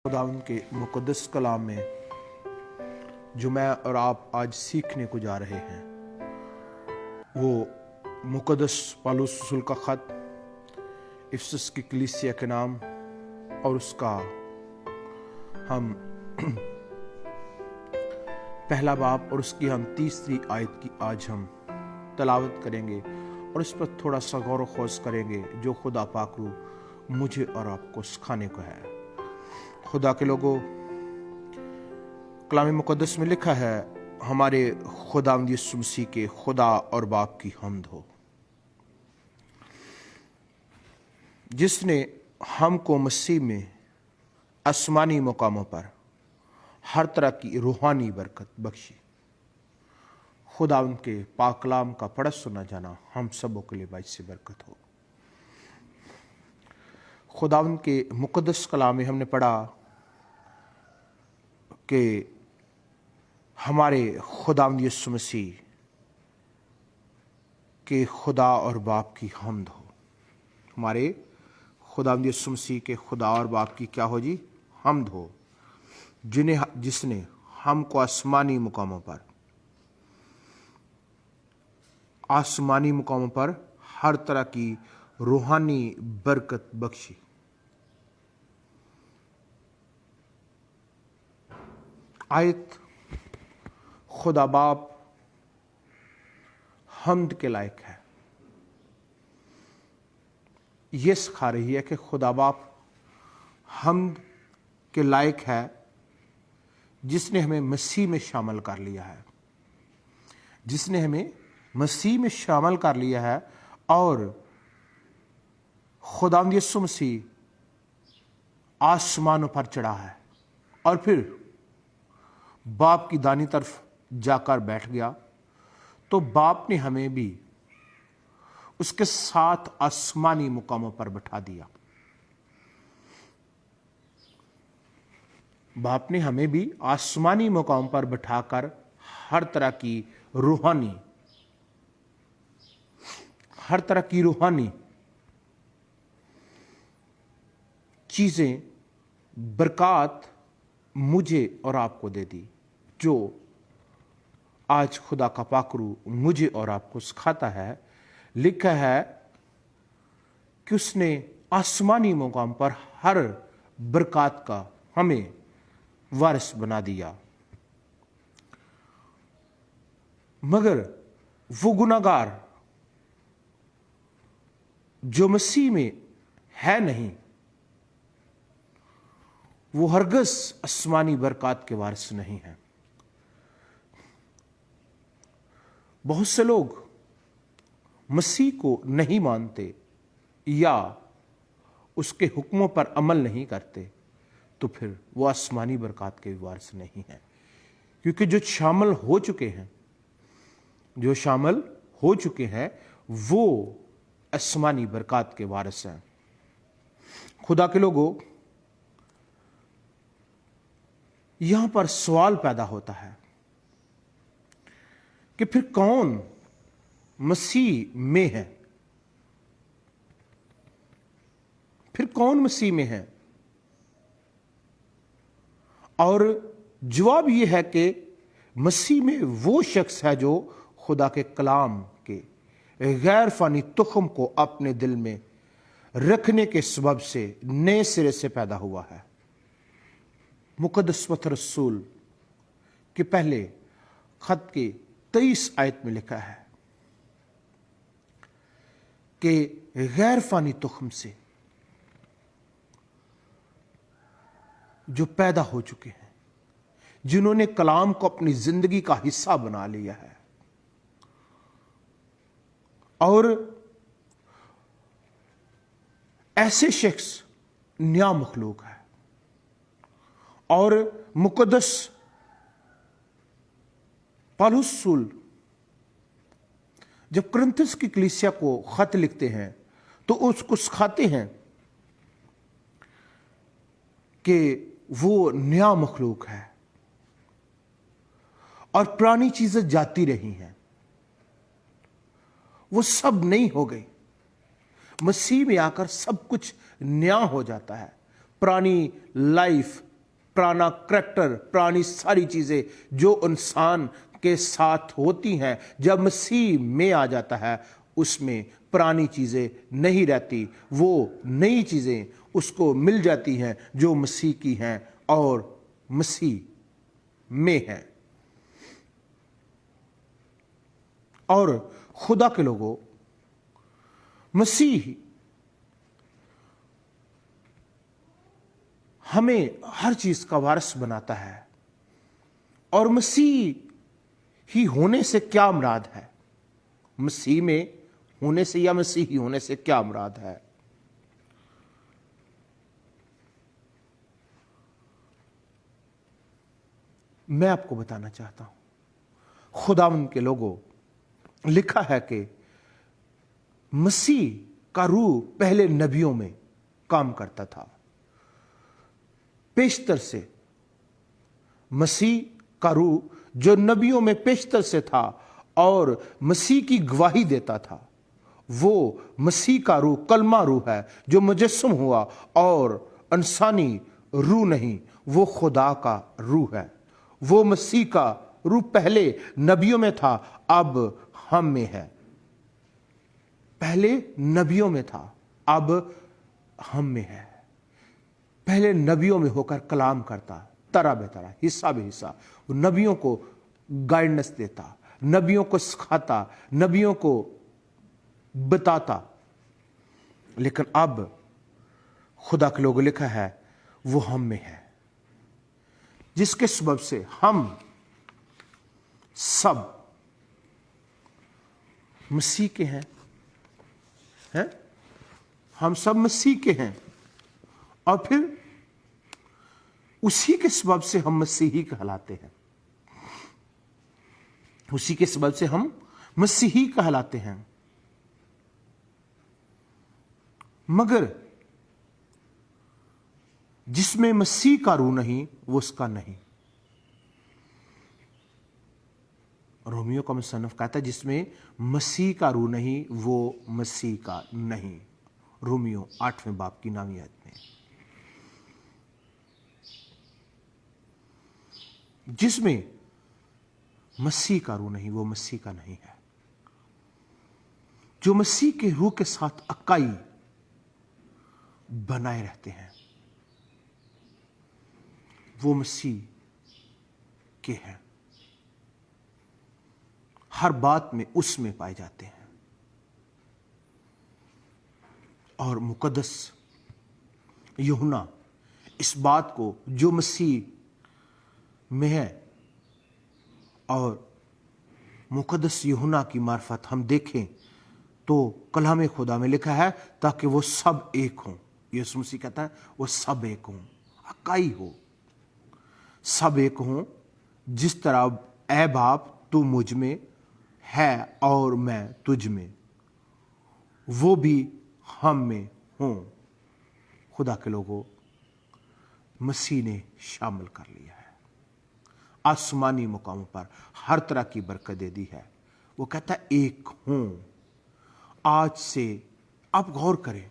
खुदावंद के मुक़द्दस कलाम में जो मैं और आप आज सीखने को जा रहे हैं वो मुक़द्दस पौलुस रसूल का ख़त इफिसस की कलीसिया के नाम और उसका हम पहला बाब और उसकी हम तीसरी आयत की आज हम तलावत करेंगे और इस पर थोड़ा सा गौर खोज करेंगे जो खुदा पाक रूह मुझे और आपको सिखाने को है। खुदा के लोगों, कलाम मुक़द्दस में लिखा है, हमारे खुदावंद यीशु मसीह के खुदा और बाप की हम्द हो, जिसने हमको मसीह में आसमानी मुकामों पर हर तरह की रूहानी बरकत बख्शी। खुदावंद के पाक कलाम का पढ़ा सुना जाना हम सबों के लिए बाइस से बरकत हो। खुदावंद के मुक़द्दस कलाम में हमने पढ़ा कि हमारे खुदावंद यीशु मसीह के खुदा और बाप की हम्द हो। हमारे खुदावंद यीशु मसीह के खुदा और बाप की क्या हो जी? हम्द हो, जिसने हमको आसमानी मुकामों पर हर तरह की रूहानी बरकत बख्शी। आयत खुदा बाप हम्द के लायक है। ये सिखा रही है कि खुदा बाप हम्द के लायक है, जिसने हमें मसीह में शामिल कर लिया है, जिसने हमें मसीह में शामिल कर लिया है और खुदावंद यीशु मसीह आसमानों पर चढ़ा है और फिर बाप की दानी तरफ जाकर बैठ गया, तो बाप ने हमें भी उसके साथ आसमानी मुकामों पर बैठा दिया। बाप ने हमें भी आसमानी मुकाम पर बैठाकर हर तरह की रूहानी चीजें, बरकत मुझे और आपको दे दी, जो आज खुदा का पाकरू मुझे और आपको सिखाता है। लिखा है कि उसने आसमानी मुकाम पर हर बरकत का हमें वारिस बना दिया, मगर वो गुनाहगार जो मसीह में है नहीं, वो हरगिज़ आसमानी बरकत के वारिस नहीं है। बहुत से लोग मसीह को नहीं मानते या उसके हुक्मों पर अमल नहीं करते, तो फिर वो आसमानी बरकत के वारिस नहीं है, क्योंकि जो शामिल हो चुके हैं वो आसमानी बरकत के वारिस हैं। खुदा के लोगों, यहां पर सवाल पैदा होता है कि फिर कौन मसीह में है? फिर कौन मसीह में है? और जवाब यह है कि मसीह में वो शख्स है जो खुदा के कलाम के गैर फानी तुखम को अपने दिल में रखने के सबब से नए सिरे से पैदा हुआ है। मुक़द्दस पत्र रसूल के पहले खत के 23 आयत में लिखा है कि गैर फानी तुखम से जो पैदा हो चुके हैं, जिन्होंने कलाम को अपनी जिंदगी का हिस्सा बना लिया है, और ऐसे शख्स नया मखलूक है। और मुक़द्दस पौलुस रसूल जब कुरिन्थुस की कलीसिया को खत लिखते हैं तो उसको सिखाते हैं कि वो नया मखलूक है और पुरानी चीजें जाती रही हैं, वो सब नई हो गई। मसीह में आकर सब कुछ नया हो जाता है। पुरानी लाइफ पुराना करैक्टर, पुरानी सारी चीज़ें जो इंसान के साथ होती हैं, जब मसीह में आ जाता है उसमें पुरानी चीज़ें नहीं रहती, वो नई चीज़ें उसको मिल जाती हैं जो मसीह की हैं और मसीह में हैं। और खुदा के लोगों, मसीह हमें हर चीज का वारिस बनाता है। और मसीह ही होने से क्या मुराद है? मसीह में होने से या मसीही होने से क्या मुराद है? मैं आपको बताना चाहता हूं। खुदावंद के लोगों, लिखा है कि मसीह का रूह पहले नबियों में काम करता था। पेशतर से मसीह का रूह जो नबियों में पेशतर से था और मसीह की गवाही देता था, वो मसीह का रूह कलमा रूह है जो मुजस्सम हुआ और इंसानी रूह नहीं, वो खुदा का रूह है। वो मसीह का रूह पहले नबियों में था, अब हम में है। पहले नबियों में था, अब हम में है। पहले नबियों में होकर कलाम करता, तरह बेतरह, हिस्सा बे हिस्सा, नबियों को गाइडेंस देता, नबियों को सिखाता, नबियों को बताता। लेकिन अब खुदा के लोगों, लिखा है वो हम में है, जिसके सबब से हम सब मसीह के हैं। हम सब मसीह के हैं और फिर उसी के सबब से हम मसीही कहलाते हैं। उसी के सबब से हम मसीही कहलाते हैं। मगर जिसमें मसीह का रूह नहीं, वो उसका नहीं। रोमियो का मुसन्निफ कहता है जिसमें मसीह का रूह नहीं, वो मसीह का नहीं। रोमियो 8वें बाब की 9वीं आयत में, जिसमें मसीह का रूह नहीं, वो मसीह का नहीं है। जो मसीह के रूह के साथ अकाई बनाए रहते हैं, वो मसीह के हैं। हर बात में उसमें पाए जाते हैं। और मुकद्दस यूहन्ना इस बात को जो मसीह में है और मुकद्दस यूहन्ना की मार्फत हम देखें तो कलाम खुदा में लिखा है ताकि वो सब एक हों। यीशु मसीह कहता है वो सब एक हों, अकाई हो, सब एक हों, जिस तरह ऐ बाप तू मुझ में है और मैं तुझ में, वो भी हम में हों। खुदा के लोगों, मसीह ने शामिल कर लिया है। आसमानी मुकामों पर हर तरह की बरकत दे दी है। वो कहता है एक हों। आज से आप गौर करें,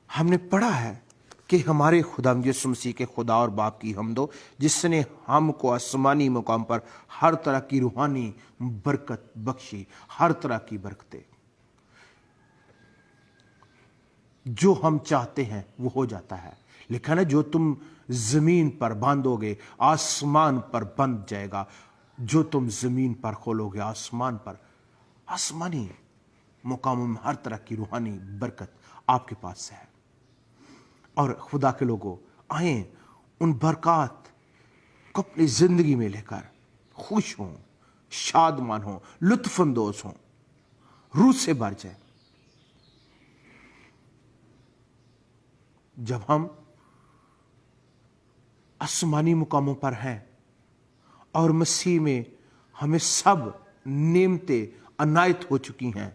हमने पढ़ा है कि हमारे खुदा यीशु मसीह के खुदा और बाप की हमदो, जिसने हमको आसमानी मुकाम पर हर तरह की रूहानी बरकत बख्शी, हर तरह की बरकतें। जो हम चाहते हैं वो हो जाता है। लिखा है जो तुम जमीन पर बांधोगे आसमान पर बंध जाएगा, जो तुम जमीन पर खोलोगे आसमान पर। आसमानी मुकामों में हर तरह की रूहानी बरकत आपके पास है। और खुदा के लोगों, आए उन बरकत को अपनी जिंदगी में लेकर खुश हों, शादमान हों, लुत्फानंदोज हों, रूह से भर जाए। जब हम आसमानी मुकामों पर हैं और मसीह में हमें सब नेमतें अनायत हो चुकी हैं,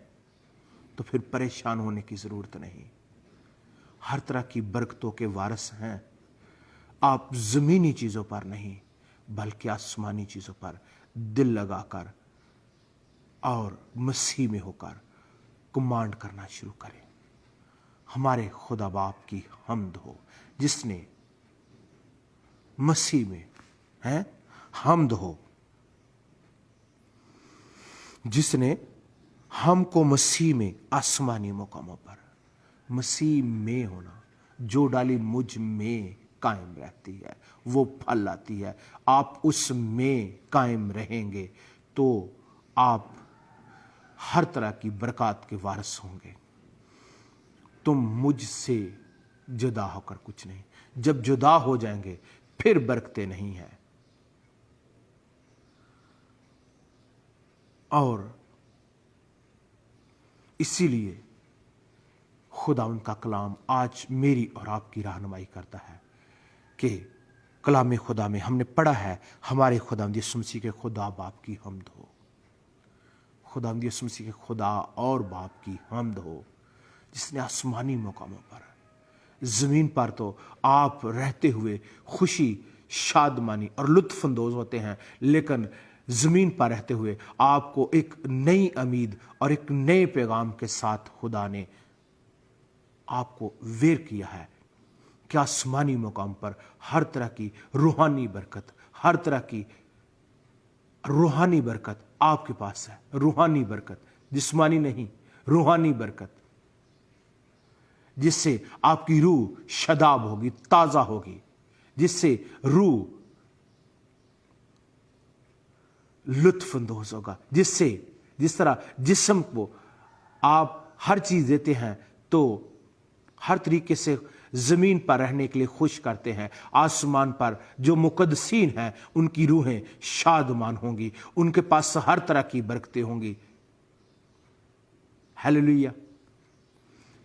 तो फिर परेशान होने की जरूरत नहीं। हर तरह की बरकतों के वारिस हैं। आप जमीनी चीजों पर नहीं बल्कि आसमानी चीजों पर दिल लगाकर और मसीह में होकर कमांड करना शुरू करें। हमारे खुदा बाप की हम्द हो जिसने मसीह में हैं हमद हो, जिसने हमको मसीह में आसमानी मुकामों पर, मसीह में होना, जो डाली मुझ में कायम रहती है वो फल लाती है। आप उस में कायम रहेंगे तो आप हर तरह की बरकत के वारिस होंगे। तुम मुझसे जुदा होकर कुछ नहीं, जब जुदा हो जाएंगे फिर बरकतें नहीं है। और इसीलिए खुदा उनका कलाम आज मेरी और आपकी रहनुमाई करता है कि कलाम खुदा में हमने पढ़ा है, हमारे खुदावंद यीशु मसीह के खुदा बाप की हम्द हो, खुदावंद यीशु मसीह के खुदा और बाप की हम्द हो, जिसने आसमानी मुकामों पर, ज़मीन पर तो आप रहते हुए खुशी, शादमानी और लुत्फ अंदोज होते हैं, लेकिन ज़मीन पर रहते हुए आपको एक नई उम्मीद और एक नए पैगाम के साथ खुदा ने आपको वेर किया है कि आसमानी मुकाम पर हर तरह की रूहानी बरकत, हर तरह की रूहानी बरकत आपके पास है। रूहानी बरकत, जिस्मानी नहीं, रूहानी बरकत, जिससे आपकी रूह शदाब होगी, ताज़ा होगी, जिससे रूह लुत्फ अंदोज होगा, जिससे जिस तरह जिस्म को आप हर चीज़ देते हैं तो हर तरीके से ज़मीन पर रहने के लिए खुश करते हैं, आसमान पर जो मुकद्दसीन हैं उनकी रूहें शादमान होंगी, उनके पास हर तरह की बरकतें होंगी। Hallelujah,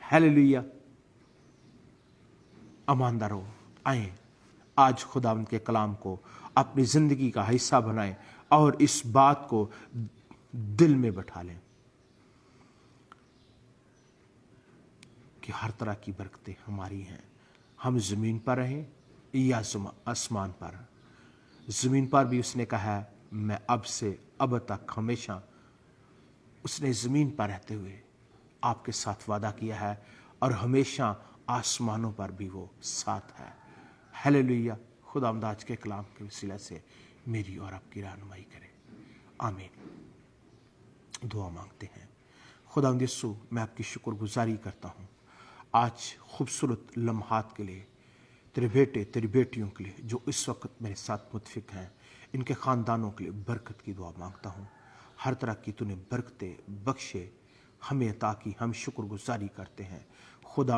hallelujah. ईमानदारों, आए आज खुदावंद के कलाम को अपनी ज़िंदगी का हिस्सा बनाएं और इस बात को दिल में बैठा लें कि हर तरह की बरकतें हमारी हैं, हम ज़मीन पर रहें या आसमान पर। ज़मीन पर भी उसने कहा है मैं अब से अब तक हमेशा, उसने ज़मीन पर रहते हुए आपके साथ वादा किया है और हमेशा आसमानों पर भी वो साथ है। हालेलुया। खुदावंद आज के कलाम के वसीले से मेरी और आपकी रहनुमाई करे। आमीन। दुआ मांगते हैं। खुदावंद यीशु, मैं आपकी शुक्रगुजारी करता हूँ आज खूबसूरत लम्हात के लिए, तेरे बेटे तेरी बेटियों के लिए जो इस वक्त मेरे साथ मुतफिक हैं, इनके ख़ानदानों के लिए बरकत की दुआ मांगता हूँ। हर तरह की तूने बरकतें बख्शे हमें ताकि हम शुक्रगुजारी करते हैं। खुदा